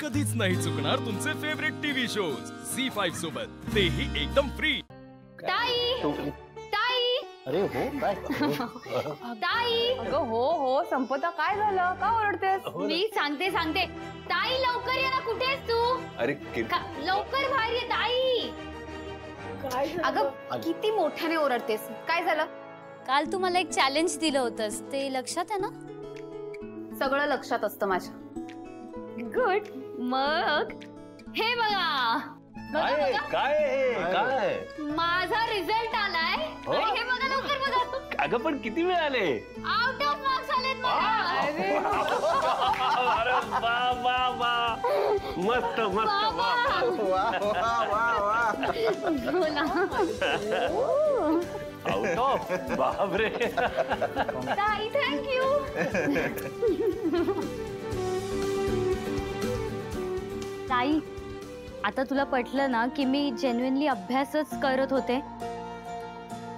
कधीच नाही चुकणार तुमचे फेवरेट टीव्ही शोज झी5 सोबत, तेही एकदम फ्री। ताई ताई, अरे हो काय ताई, अगं हो संपदा, काय झालं, का ओरडतेस? मी सांगते ताई, लवकर ये ना, कुठे आहेस तू? अरे लवकर बाहेर ये ताई। अगं किती मोठ्याने ओरडतेस, काय झालं? काल तू मला एक चॅलेंज दिलं होतंस, ते लक्षात आहे ना? सगळं लक्षात असतं माझ्या। गुड, मग हे बघा काय माझा रिझल्ट आलाय आणि हे बघा, लवकर बघा। अगं पण किती मिळाले? आउट ऑफ मार्क्स आलेत मला। अरे वा वा वा, मस्त मस्त, वा वा वा वा, आउट ऑफ, बापरे। ताई थँक्यू। ताई, आता तुला पटलं ना की मी जेन्युइनली अभ्यासच करत होते?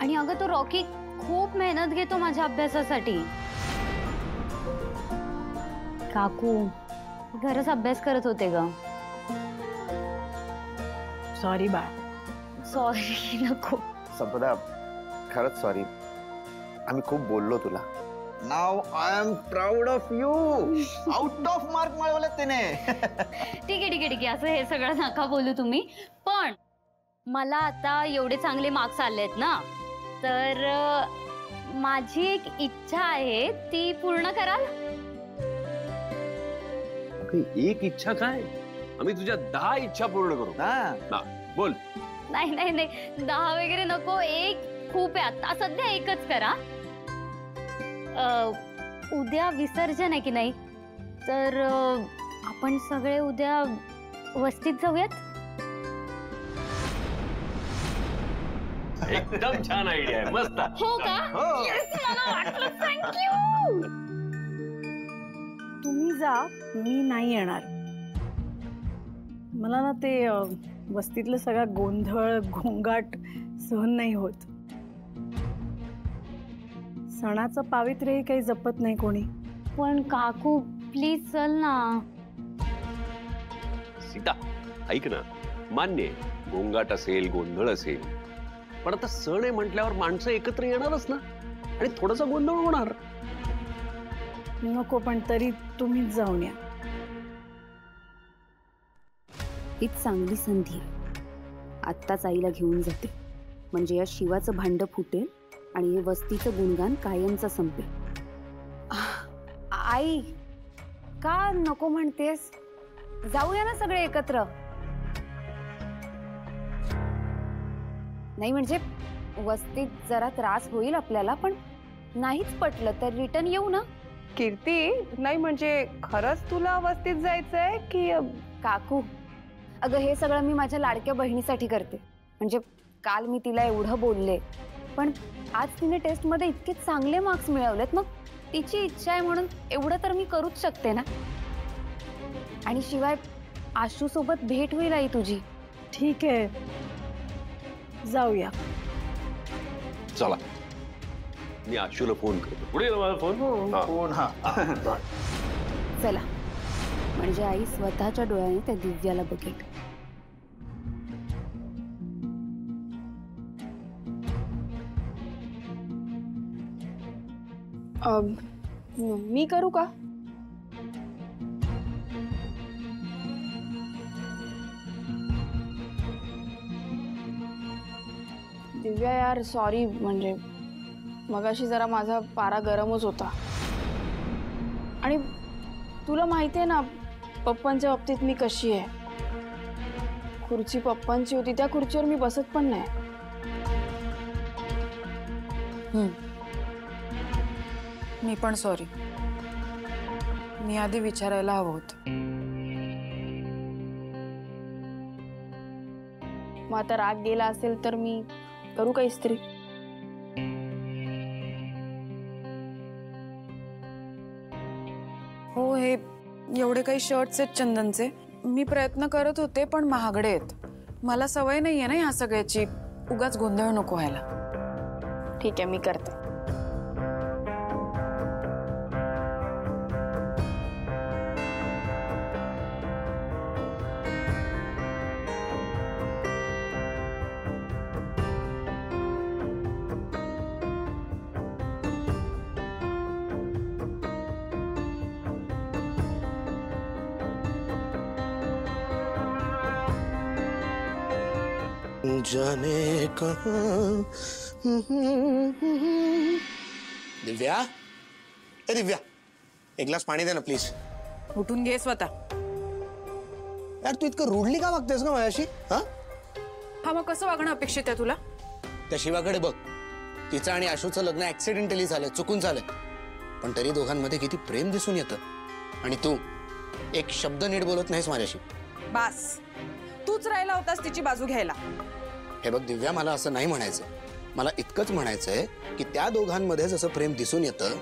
आणि अगं तो रॉकी खूप मेहनत घेतो माझ्या अभ्यासासाठी। काकू खरंच अभ्यास करत होते ग। सॉरी बा। सॉरी नको संपदा, खरंच सॉरी, आम्ही खूप बोललो तुला। नाव I am proud of you. Out of marks मिळवले त्याने। ठीक आहे, असं हे सगळं नका बोलू तुम्ही, पण मला आता एवढे चांगले मार्क्स आलेत ना, तर माझी एक इच्छा आहे, ती पूर्ण कराल? एक इच्छा काय, आम्ही तुझ्या 10 इच्छा पूर्ण करू ना। बोल। नाही 10 वगैरे नको, एक खूप आहे आता, सध्या एकच करा। उद्या विसर्जन आहे की नाही, तर आपण सगळे उद्या वस्तीत जाऊयात। एकदम छान आयडिया आहे, मस्त। हो का? Yes, मला वाटलं, थँक्यू। तुम्ही जा, मी नाही येणार। मला ना ते वस्तीतलं सगळा गोंधळ गोंगाट सहन नाही होत। सणाचं पावित्र्यही काही जपत नाही कोणी। पण काकू प्लीज चल ना। सीता ऐक ना, मान्य गोंगाट असेल, गोंधळ असेल, पण आता सण आहे म्हटल्यावर माणसं एकत्र येणारच ना, आणि थोडासा गोंधळ होणार। नको, पण तरी तुम्हीच जाऊन या। ही चांगली संधी आहे, आत्ताच आईला घेऊन जाते, म्हणजे या शिवाचं भांड फुटेल आणि हे वस्तीचं गुणगान कायमचं संपेल। आई, का नको म्हणतेस? जाऊया ना सगळे एकत्र। नाही म्हणजे वस्तीत जरा त्रास होईल आपल्याला, पण नाहीच पटलं तर रिटर्न येऊ ना। कीर्ती, नाही म्हणजे खरंच तुला वस्तीत जायचंय की? काकू, अगं हे सगळं मी माझ्या लाडक्या बहिणीसाठी करते। म्हणजे काल मी तिला एवढं बोलले, पण आज तिने टेस्टमध्ये इतके चांगले मार्क्स मिळवलेत, मग तिची इच्छा आहे म्हणून एवढं तर मी करूच शकते ना। आणि शिवाय आशू सोबत भेट होईल आई तुझी। ठीक आहे, जाऊया। चला, मी आशूला फोन करतो। पुढे माझा फोन। फोन हा। चला, म्हणजे आई स्वतःच्या डोळ्याने त्या दिव्याला बघेल। मी करू का? दिव्या यार, सॉरी, म्हणजे मगाशी जरा माझा पारा गरमच होता। आणि तुला माहिती आहे ना पप्पांच्या बाबतीत मी कशी आहे। खुर्ची पप्पांची होती, त्या खुर्चीवर मी बसत पण नाही। मी पण सॉरी, मी आधी विचारायला हवं होतं। मग आता राग गेला असेल तर मी करू का इस्त्री? हो, हे एवढे काही शर्ट्स आहेत चंदनचे, मी प्रयत्न करत होते, पण महागडे आहेत। मला सवय नाहीये ना ह्या सगळ्याची, उगाच गोंधळ नको व्हायला। ठीक आहे, मी करते। जाने कहां. दिव्या, ए दिव्या, एक ग्लास पाणी दे ना प्लीज. उठून घे स्वतः. यार तू इतकं रूडली का वागतेस ना माझ्याशी? हा मग कसं वागणं अपेक्षित आहे तुला? त्या शिवाकडे बघ, तिचं आणि आशूचं लग्न ऍक्सिडेंटली झालंय, चुकून झालंय, पण तरी दोघांमध्ये किती प्रेम दिसून येतं. आणि तू एक शब्द नीट बोलत नाहीस माझ्याशी. बास, तूच राहिला होतास तिची बाजू घ्यायला. हे बघ दिव्या, मला असं नाही म्हणायचं. मला इतकंच म्हणायचंय की त्या दोघांमध्ये जसं प्रेम दिसून येतं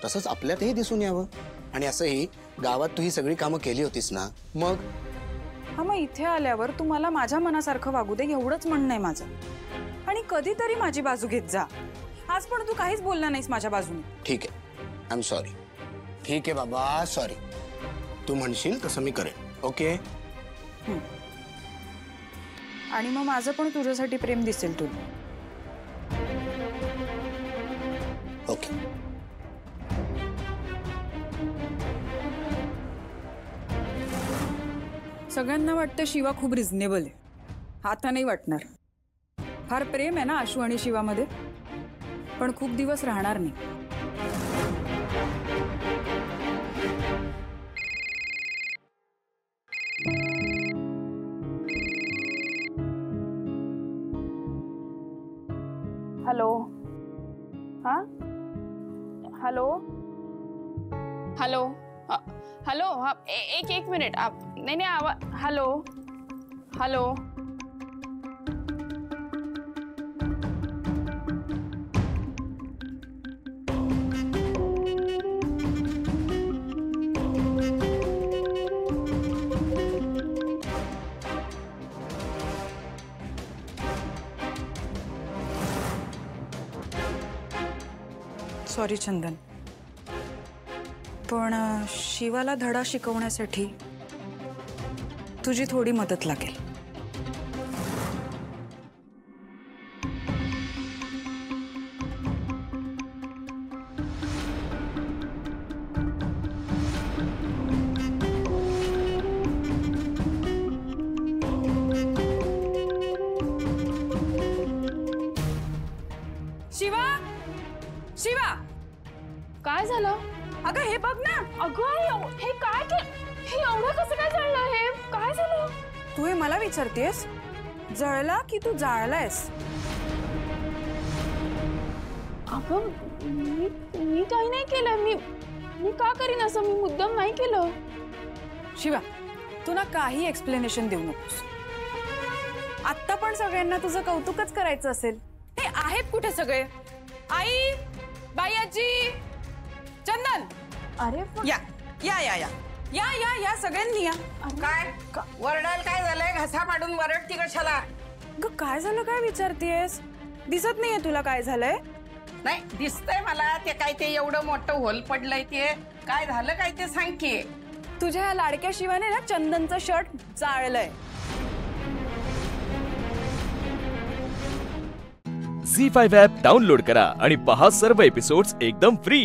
तसंच आपल्यातही दिसून यावं. आणि असंही गावात तू ही सगळी कामं केली होतीस ना, मग हा मग इथे आल्यावर तू मला माझ्या मनासारखं वागू दे एवढंच म्हणणं आहे माझं. आणि कधीतरी माझी बाजू घेत जा. आज पण तू काहीच बोलला नाहीस माझ्या बाजूने. ठीक आहे, आय एम सॉरी. ठीक आहे बाबा, सॉरी. तू म्हणशील तसं मी करेन. ओके. आणि मग माझं पण तुझ्यासाठी प्रेम दिसेल तुला. ओके. सगळ्यांना वाटतं शिवा खूप रिझनेबल आहे. आता नाही वाटणार. फार प्रेम आहे ना आशू आणि शिवामध्ये, पण खूप दिवस राहणार नाही. हॅलो. हा हॅलो हॅलो हॅलो. हा एक मिनिट. नाही नाही आवाज. Hello hello. सॉरी चंदन, पण शिवाला धडा शिकवण्यासाठी तुझी थोडी मदत लागेल. शिवा, शिवा, काय झालं? अगं हे बघ ना. अगं हे काय हे एवढं कसं काय झालं? हे काय झालं? तू हे मला विचारतेस? जळला की तू जाळलायस? अगं मी काही नाही केलं. मी का करीन असं? मी मुद्दाम नाही केलं. शिवा, तू ना काही एक्सप्लेनेशन देऊ नकोस. आत्ता पण सगळ्यांना तुझं कौतुकच करायचं असेल. हे आहेत कुठे सगळे? आई, बाई, आजी, चंदन. अरे या या या या या या या सगळ्यांनी या. काय वरडायला काय झालंय? घसा पाडून वरडती कशाला? ग काय झालं? काय विचारतेस? दिसत नाहीये तुला काय झालंय? नाही दिसतंय मला. ते काय ते एवढं मोठं होल पडलंय, ते काय झालं काय ते सांग की. तुझ्या या लाडक्या शिवाने ना चंदनचं शर्ट जाळलंय. झी5 ॲप डाउनलोड करा आणि पहा सर्व एपिसोड्स एकदम फ्री.